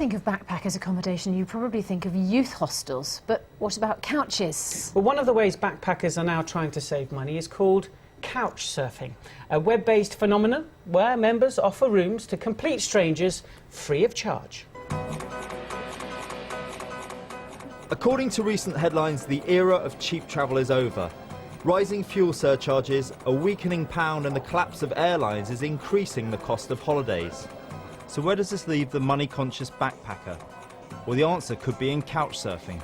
think of backpackers' accommodation, you probably think of youth hostels. But what about couches? Well, one of the ways backpackers are now trying to save money is called couch surfing, a web-based phenomenon where members offer rooms to complete strangers free of charge. According to recent headlines, the era of cheap travel is over. Rising fuel surcharges, a weakening pound and the collapse of airlines is increasing the cost of holidays. So where does this leave the money-conscious backpacker? Well, the answer could be in couch surfing.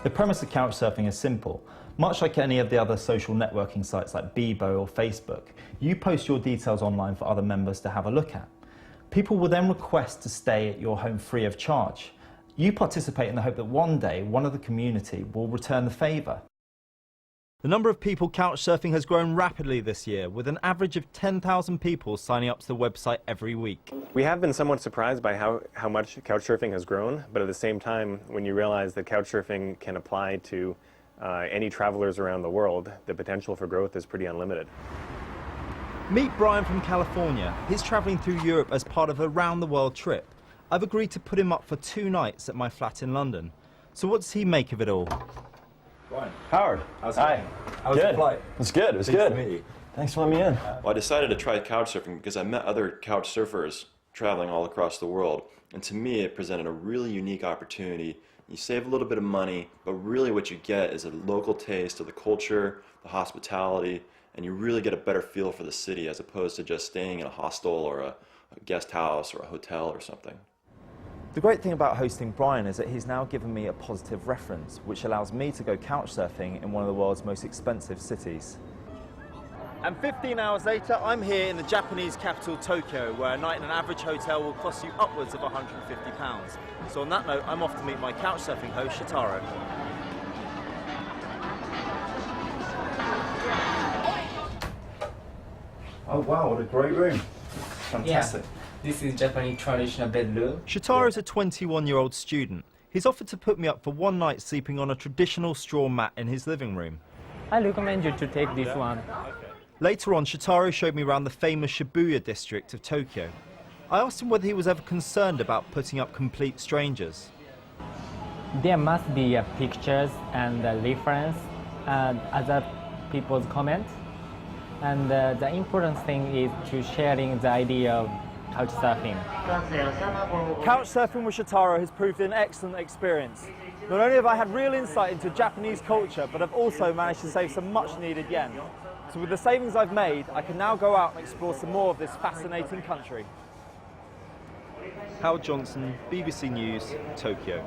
The premise of couch surfing is simple. Much like any of the other social networking sites like Bebo or Facebook, you post your details online for other members to have a look at. People will then request to stay at your home free of charge. You participate in the hope that one day one of the community will return the favour. The number of people couch surfing has grown rapidly this year, with an average of 10,000 people signing up to the website every week. We have been somewhat surprised by how much couch surfing has grown, but at the same time, when you realize that couch surfing can apply to any travelers around the world, the potential for growth is pretty unlimited. Meet Brian from California. He's travelling through Europe as part of a round-the-world trip. I've agreed to put him up for 2 nights at my flat in London. So what does he make of it all? Brian. Howard. How's it Hi. going? How was Good. the flight? It was good. It was Nice good. to meet you. Thanks for letting me in. Well, I decided to try couch surfing because I met other couch surfers traveling all across the world, and to me it presented a really unique opportunity. You save a little bit of money, but really what you get is a local taste of the culture, the hospitality, and you really get a better feel for the city as opposed to just staying in a hostel or a guest house or a hotel or something. The great thing about hosting Brian is that he's now given me a positive reference, which allows me to go couch surfing in one of the world's most expensive cities. And 15 hours later, I'm here in the Japanese capital, Tokyo, where a night in an average hotel will cost you upwards of £150. So on that note, I'm off to meet my couch surfing host, Shitaro. Oh wow, what a great room. Fantastic. Yeah. This is Japanese traditional bedroom. Shitaro is a 21-year-old student. He's offered to put me up for 1 night sleeping on a traditional straw mat in his living room. I recommend you to take this one. Later on, Shitaro showed me around the famous Shibuya district of Tokyo. I asked him whether he was ever concerned about putting up complete strangers. There must be pictures and reference and other people's comments. And the important thing is to sharing the idea of couch surfing. Couch surfing with Shitaro has proved an excellent experience. Not only have I had real insight into Japanese culture, but I've also managed to save some much needed yen. So with the savings I've made, I can now go out and explore some more of this fascinating country. Howard Johnson, BBC News, Tokyo.